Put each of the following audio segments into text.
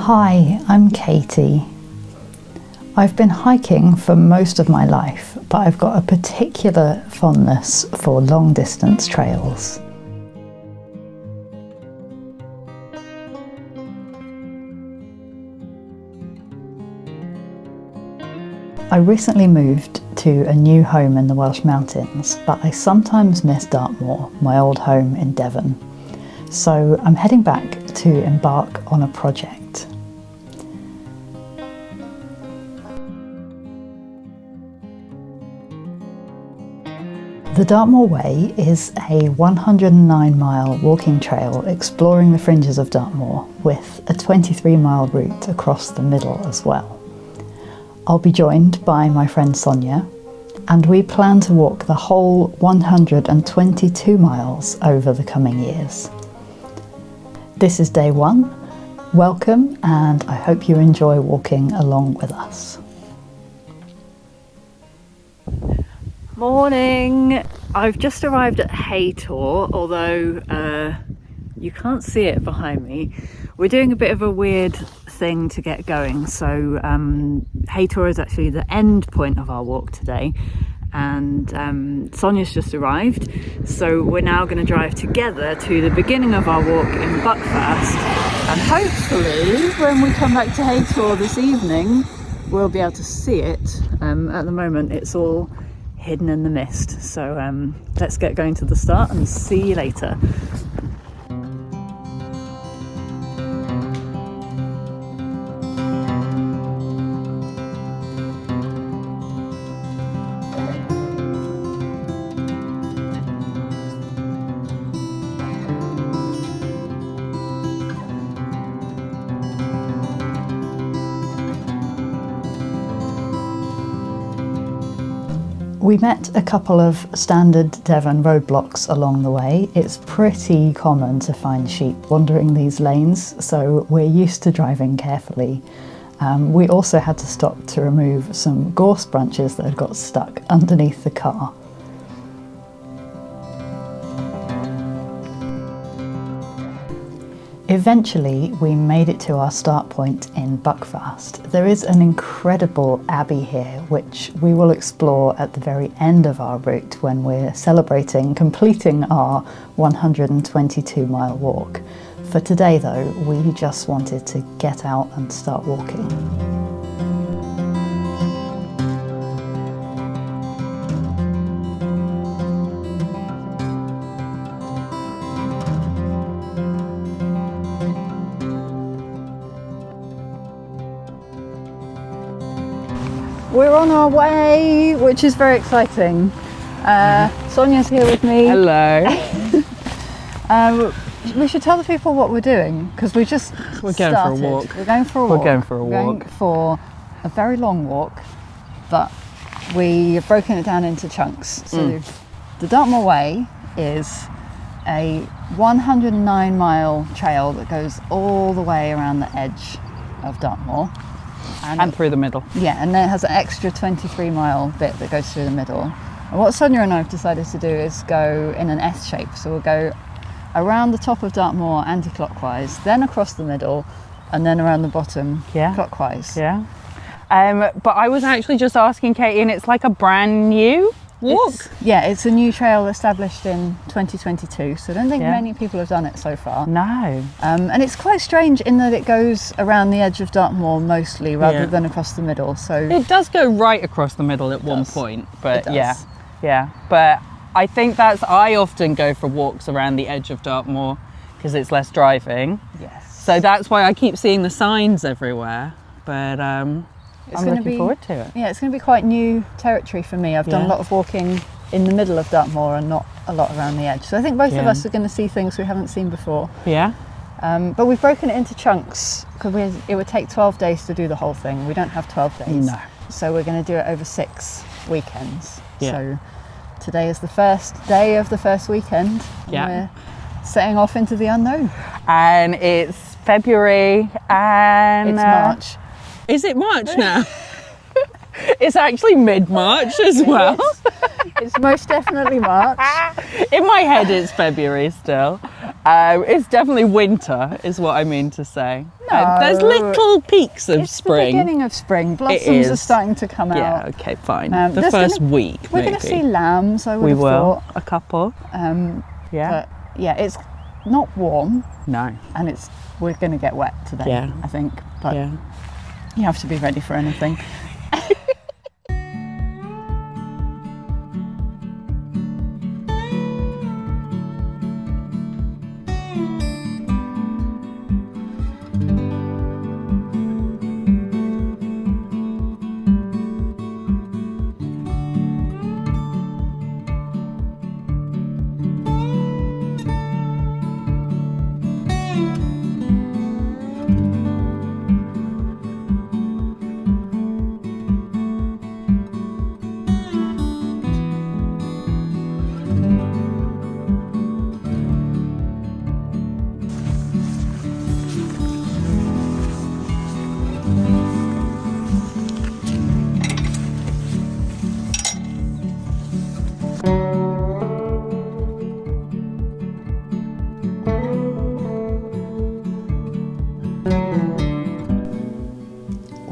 Hi, I'm Katie. I've been hiking for most of my life, but I've got a particular fondness for long distance trails. I recently moved to a new home in the Welsh Mountains, but I sometimes miss Dartmoor, my old home in Devon. So I'm heading back to embark on a project. The Dartmoor Way is a 109-mile walking trail exploring the fringes of Dartmoor, with a 23-mile route across the middle as well. I'll be joined by my friend Sonja, and we plan to walk the whole 122 miles over the coming years. This is day one. Welcome, and I hope you enjoy walking along with us. Morning! I've just arrived at Haytor, although you can't see it behind me. We're doing a bit of a weird thing to get going, so Haytor is actually the end point of our walk today, and Sonja's just arrived, so we're now going to drive together to the beginning of our walk in Buckfast, and hopefully when we come back to Haytor this evening we'll be able to see it. At the moment it's all hidden in the mist, so let's get going to the start and see you later. We met a couple of standard Devon roadblocks along the way. It's pretty common to find sheep wandering these lanes, so we're used to driving carefully. We also had to stop to remove some gorse branches that had got stuck underneath the car. Eventually, we made it to our start point in Buckfast. There is an incredible abbey here, which we will explore at the very end of our route when we're celebrating completing our 122-mile walk. For today, though, we just wanted to get out and start walking. We're on our way, which is very exciting. Sonja's here with me. Hello. We should tell the people what we're doing, because we're going for a walk. We're going for a walk. We're going for a walk. We're going for a very long walk, but we have broken it down into chunks. So the Dartmoor Way is a 109-mile trail that goes all the way around the edge of Dartmoor. And through the middle. Yeah, and then it has an extra 23-mile bit that goes through the middle. And what Sonja and I have decided to do is go in an S shape. So we'll go around the top of Dartmoor anti-clockwise, then across the middle, and then around the bottom clockwise. Yeah. But I was actually just asking Katie, and it's like a brand new walk? It's a new trail established in 2022, so I don't think many people have done it so far. No. And it's quite strange in that it goes around the edge of Dartmoor mostly, rather than across the middle. So it does go right across the middle at one point, but yeah. But I think I often go for walks around the edge of Dartmoor because it's less driving. Yes. So that's why I keep seeing the signs everywhere. But I'm looking forward to it. Yeah, it's going to be quite new territory for me. I've done a lot of walking in the middle of Dartmoor and not a lot around the edge. So I think both of us are going to see things we haven't seen before. Yeah. But we've broken it into chunks because it would take 12 days to do the whole thing. We don't have 12 days. No. So we're going to do it over 6 weekends. Yeah. So today is the first day of the first weekend. And we're setting off into the unknown. And it's February and... It's March. Is it March now? It's actually mid-March as well. It's most definitely March. In my head it's February still. It's definitely winter is what I mean to say. No, there's little peaks of it's spring. the beginning of spring. Blossoms is. are starting to come Yeah, out. okay, fine. The there's first gonna- week, We're maybe. going to see lambs, I would We have will. thought. A couple. Yeah. But yeah, it's not warm, No. and we're going to get wet today, Yeah. I think. But Yeah. you have to be ready for anything.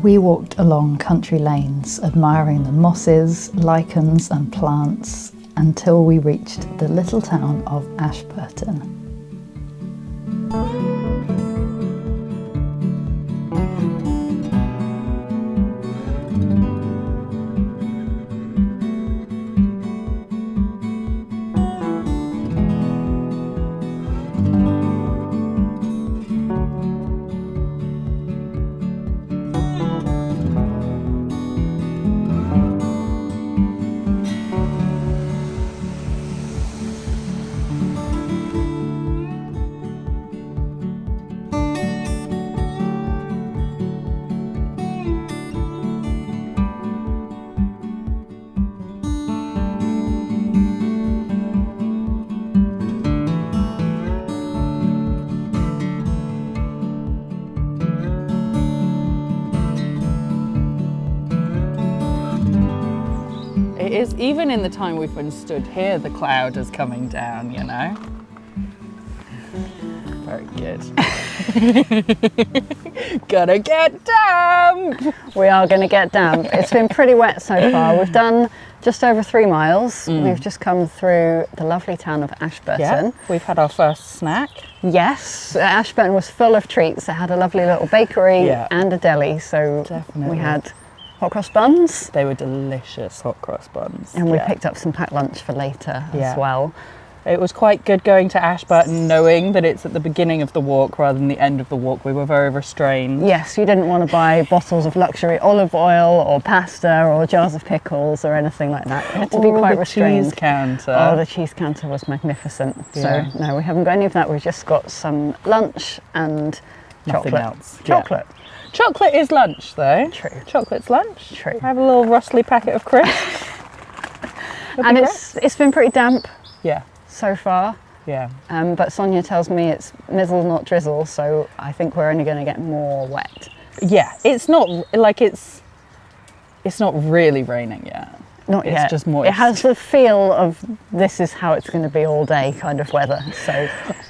We walked along country lanes, admiring the mosses, lichens and plants, until we reached the little town of Ashburton. It is, even in the time we've been stood here, the cloud is coming down, you know? Very good. Gonna get damp! We are going to get damp. It's been pretty wet so far. We've done just over 3 miles. We've just come through the lovely town of Ashburton. Yeah, we've had our first snack. Yes, Ashburton was full of treats. It had a lovely little bakery Yeah. and a deli. So Definitely. we had hot cross buns. They were delicious hot cross buns. And we Yeah. picked up some packed lunch for later Yeah. as well. It was quite good going to Ashburton knowing that it's at the beginning of the walk rather than the end of the walk. We were very restrained. Yes, you didn't want to buy bottles of luxury olive oil or pasta or jars of pickles or anything like that. It had to be Or quite the restrained. cheese counter. Oh, the cheese counter was magnificent. Yeah. So no, we haven't got any of that. We've just got some lunch and Nothing chocolate. else. Yeah. Chocolate. Chocolate is lunch though. True. Chocolate's lunch. True. I have a little rustly packet of crisps. Would be And great. it's been pretty damp Yeah, so far. yeah. But Sonja tells me it's mizzle, not drizzle, so I think we're only going to get more wet. Yeah, it's not like it's not really raining yet. Not It's yet. just moist. It has the feel of this is how it's going to be all day kind of weather. So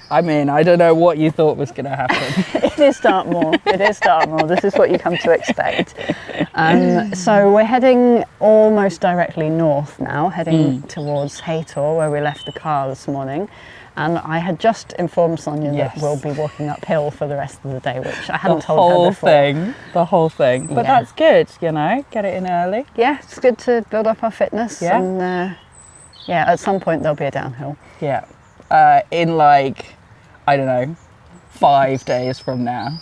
I mean, I don't know what you thought was going to happen. it is Dartmoor. It is Dartmoor. This is what you come to expect. So we're heading almost directly north now, heading towards Haytor, where we left the car this morning. And I had just informed Sonja Yes. that we'll be walking uphill for the rest of the day, which I The hadn't told her whole before. thing. The whole thing. But Yeah. that's good, you know, get it in early. Yeah, it's good to build up our fitness. Yeah. And yeah, at some point there'll be a downhill. Yeah. In like, I don't know, 5 days from now.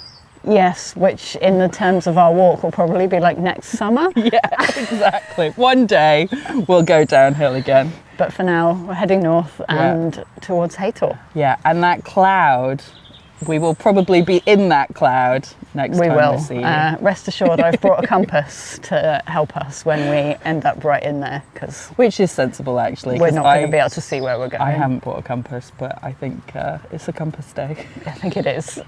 Yes, which in the terms of our walk will probably be like next summer. Yeah, exactly. One day we'll go downhill again. But for now, we're heading north Yeah. and towards Haytor. Yeah, and that cloud, we will probably be in that cloud next We time will. we see you. Rest assured, I've brought a compass to help us when we end up right in there, because Which is sensible actually. we're 'cause not going to be able to see where we're going. I haven't bought a compass, but I think it's a compass day. I think it is.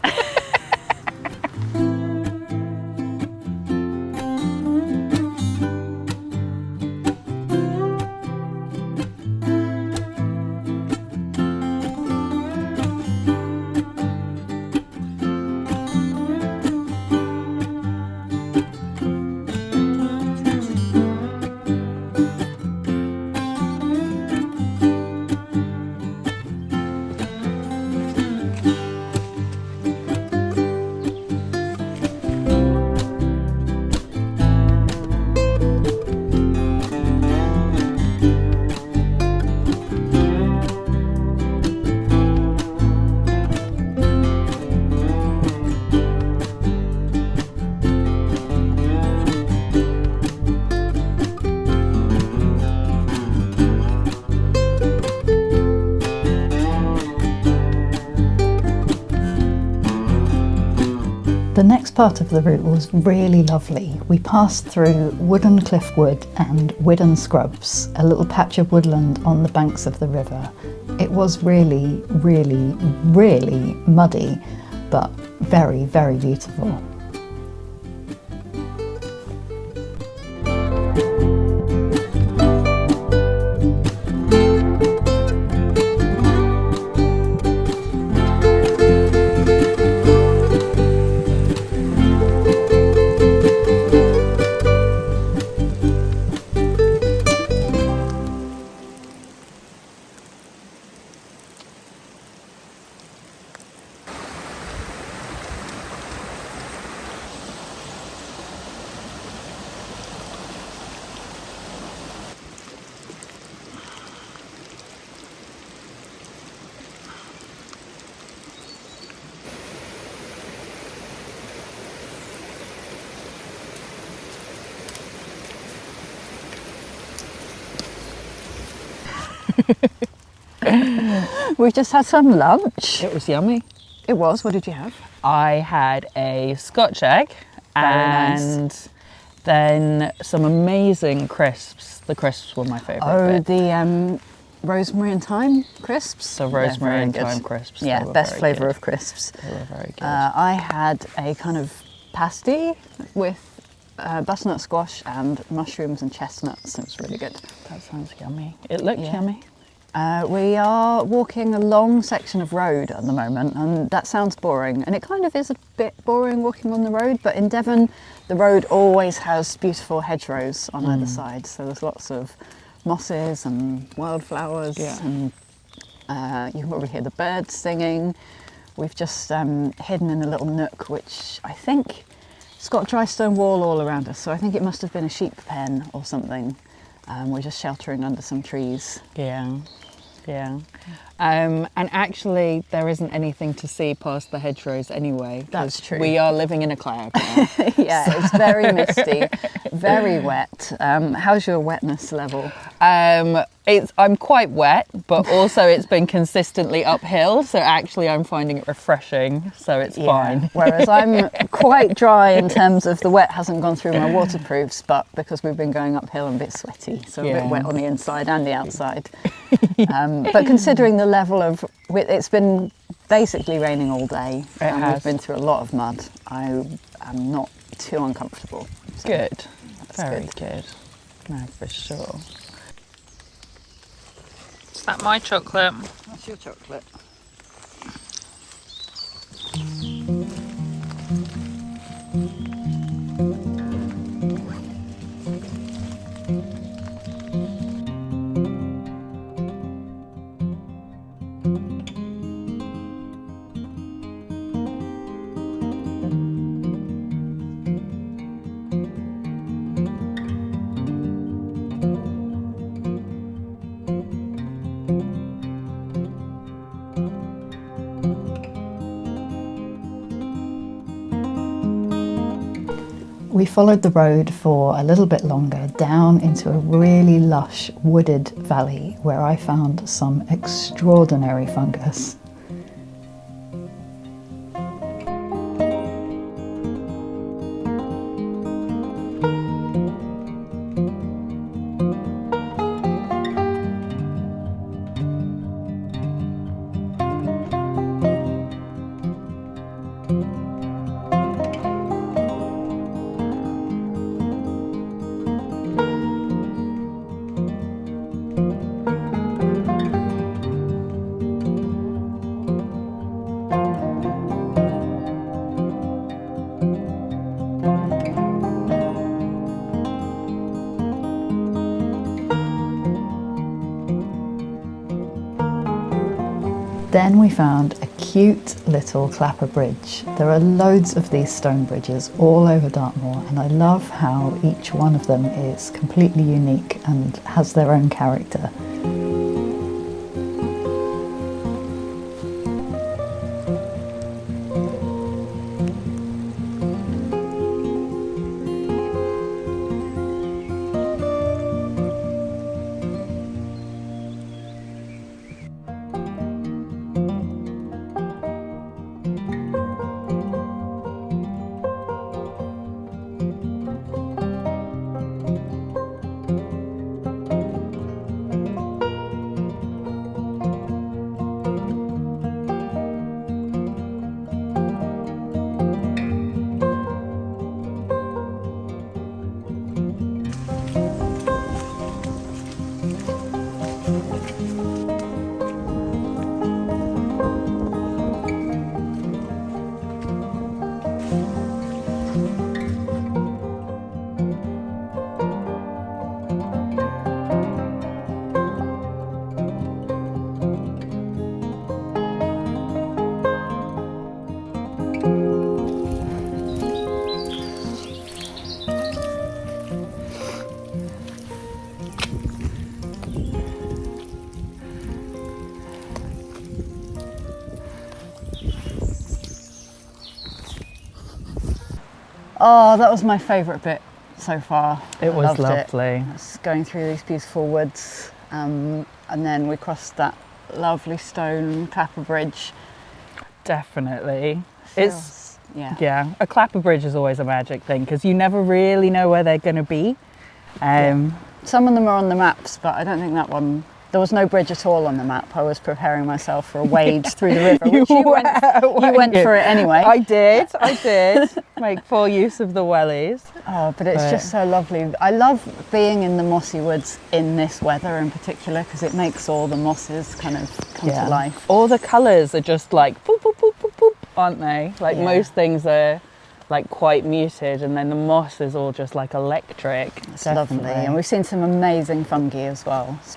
The next part of the route was really lovely. We passed through Wooden Cliff Wood and Widden Scrubs, a little patch of woodland on the banks of the river. It was really, really, really muddy, but very, very beautiful. We just had some lunch. It was yummy. It was. What did you have? I had a Scotch egg and then some amazing crisps. The crisps were my favourite bit. The rosemary and thyme crisps. The rosemary and thyme crisps. Yeah, best flavour of crisps. They were very good. I had a kind of pasty with butternut squash and mushrooms and chestnuts. It was really good. That sounds yummy. It looked yummy. We are walking a long section of road at the moment, and that sounds boring, and it kind of is a bit boring walking on the road, but in Devon the road always has beautiful hedgerows on either side, so there's lots of mosses and wildflowers, and you can probably hear the birds singing. We've just hidden in a little nook which I think it's got a dry stone wall all around us, so I think it must have been a sheep pen or something. We're just sheltering under some trees. Yeah. And actually there isn't anything to see past the hedgerows anyway. That's true. We are living in a cloud now. Yeah, it's very misty, very wet. How's your wetness level? I'm quite wet, but also it's been consistently uphill, so actually I'm finding it refreshing, so it's fine. Whereas I'm quite dry in terms of the wet hasn't gone through my waterproofs, but because we've been going uphill, I'm a bit sweaty, so a bit wet on the inside and the outside. But considering the level of, it's been basically raining all day, and we've been through a lot of mud, I am not too uncomfortable. So good. Very good. No, for sure. Is that my chocolate? That's your chocolate. We followed the road for a little bit longer down into a really lush wooded valley where I found some extraordinary fungus. Then we found a cute little clapper bridge. There are loads of these stone bridges all over Dartmoor, and I love how each one of them is completely unique and has their own character. Oh, that was my favourite bit so far. It was Loved lovely. Just going through these beautiful woods, and then we crossed that lovely stone clapper bridge. Definitely. It's yeah. a clapper bridge is always a magic thing because you never really know where they're going to be. Some of them are on the maps, but I don't think that one. There was no bridge at all on the map. I was preparing myself for a wade through the river, which you went for it anyway. I did. Make full use of the wellies. Oh, but it's just so lovely. I love being in the mossy woods in this weather in particular because it makes all the mosses kind of come to life. All the colours are just like boop, boop, boop, boop, boop, aren't they? Like most things are like quite muted, and then the moss is all just like electric. It's lovely, and we've seen some amazing fungi as well. It's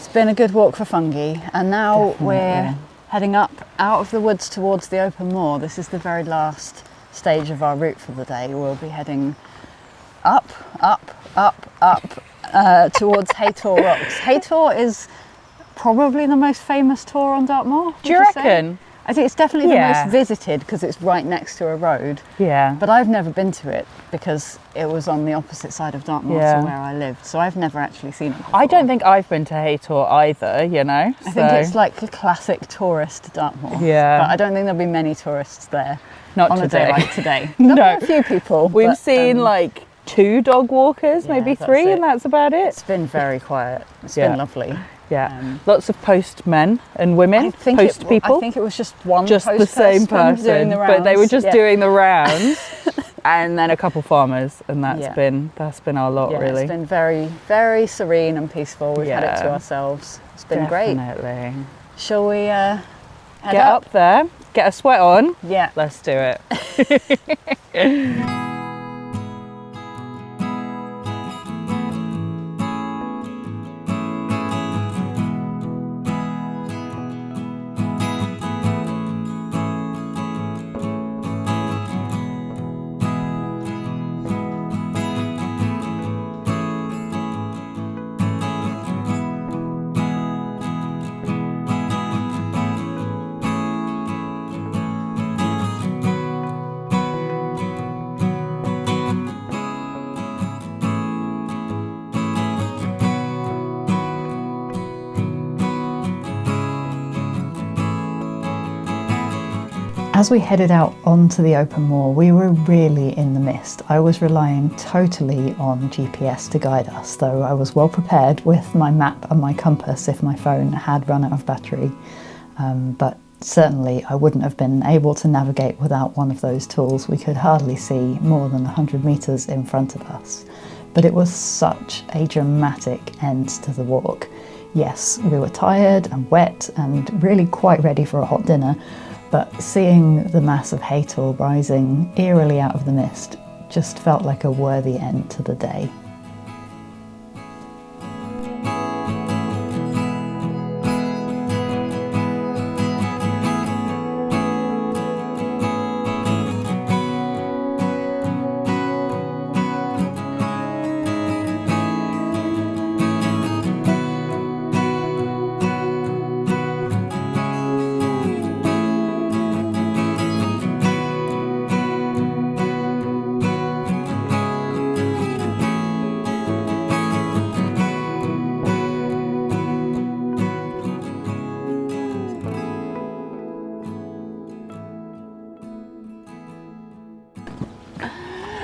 been a good walk for fungi, and now we're heading up out of the woods towards the open moor. This is the very last stage of our route for the day. We'll be heading up towards Haytor Rocks. Haytor is probably the most famous tour on Dartmoor. Do you reckon? I think it's definitely the most visited because it's right next to a road. Yeah. But I've never been to it because it was on the opposite side of Dartmoor to where I lived. So I've never actually seen it before. I don't think I've been to Haytor either, you know. I think it's like a classic tourist Dartmoor. Yeah. But I don't think there'll be many tourists there. Not on today. A day like today. There'll be a few people. We've seen like 2 dog walkers, maybe 3, and that's about it. It's been very quiet. It's been lovely. Yeah, lots of postmen and women, I think people. I think it was just one just the same person, doing the rounds. But they were just doing the rounds, and then a couple farmers, and that's been our lot really. It's been very, very serene and peaceful. We've had it to ourselves. It's been great. Definitely. Shall we head get up there, get a sweat on? Yeah, let's do it. As we headed out onto the open moor, we were really in the mist. I was relying totally on GPS to guide us, though I was well prepared with my map and my compass if my phone had run out of battery. But certainly I wouldn't have been able to navigate without one of those tools. We could hardly see more than 100 metres in front of us. But it was such a dramatic end to the walk. Yes, we were tired and wet and really quite ready for a hot dinner, but seeing the mass of Haytor rising eerily out of the mist just felt like a worthy end to the day.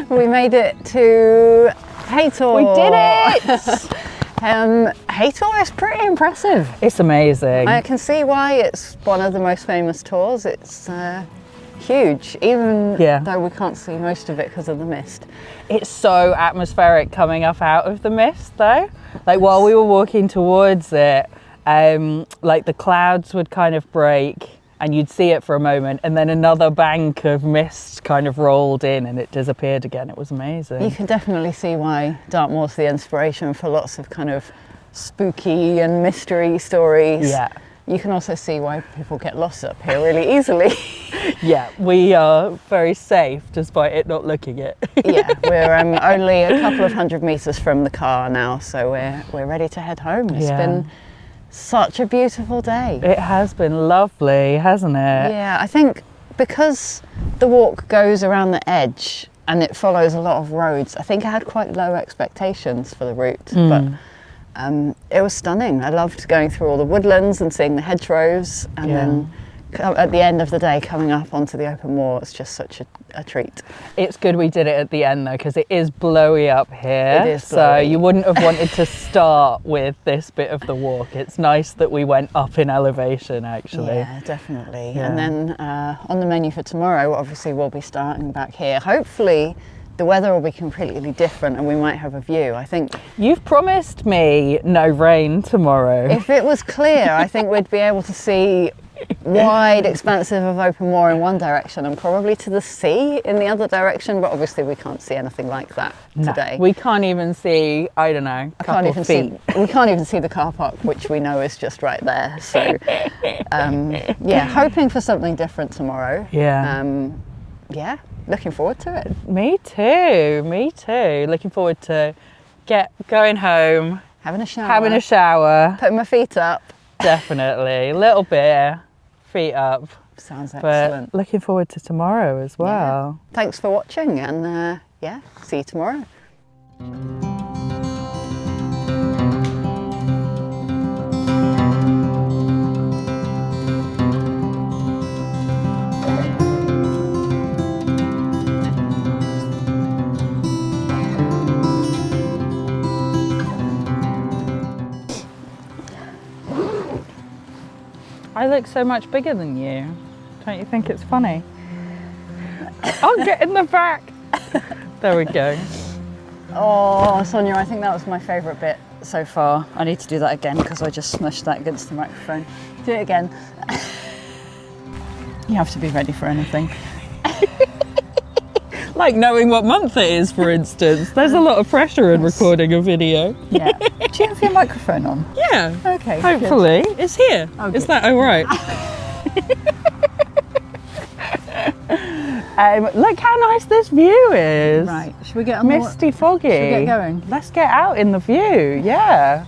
We made it to Haytor. We did it! Haytor is pretty impressive. It's amazing. I can see why it's one of the most famous tours. It's huge, even Yeah. though we can't see most of it because of the mist. It's so atmospheric coming up out of the mist though. Like while we were walking towards it, like the clouds would kind of break and you'd see it for a moment and then another bank of mist kind of rolled in and it disappeared again. It was amazing. You can definitely see why Dartmoor's the inspiration for lots of kind of spooky and mystery stories. Yeah. You can also see why people get lost up here really easily. Yeah, we are very safe despite it not looking it. Yeah, we're only a couple of 100 metres from the car now, so we're ready to head home. It's been such a beautiful day. It has been lovely, hasn't it? Yeah, I think because the walk goes around the edge and it follows a lot of roads, I think I had quite low expectations for the route, but it was stunning. I loved going through all the woodlands and seeing the hedgerows, and then at the end of the day coming up onto the open moor, it's just such a treat. It's good we did it at the end though, because it is blowy up here. It is so blowy. you wouldn't have wanted to start with this bit of the walk. It's nice that we went up in elevation actually. Yeah, definitely. Yeah. And then on the menu for tomorrow, obviously we'll be starting back here. Hopefully the weather will be completely different and we might have a view. I think You've promised me no rain tomorrow. if it was clear, I think we'd be able to see wide expansive of open moor in one direction and probably to the sea in the other direction, but obviously we can't see anything like that today. We can't even see, I don't know, a couple of feet. We can't even see the car park, which we know is just right there. So yeah, hoping for something different tomorrow. Yeah. Yeah, looking forward to it. Me too. Looking forward to going home, Having a shower. having a shower. Putting my feet up. Definitely. Little beer, feet up. Sounds But excellent. looking forward to tomorrow as well. Thanks for watching, and yeah, see you tomorrow. I look so much bigger than you. Don't you think it's funny? I'll get in the back. There we go. Oh, Sonja, I think that was my favourite bit so far. I need to do that again because I just smushed that against the microphone. Do it again. You have to be ready for anything. Like knowing what month it is, for instance. There's a lot of pressure in recording a video. Yeah. Do you have your microphone on? Yeah. Okay. Hopefully. It's here. Oh, Is good. that all right? Look how nice this view is. Right. Should we get on Misty, foggy. Should we get going? Let's get out in the view. Yeah.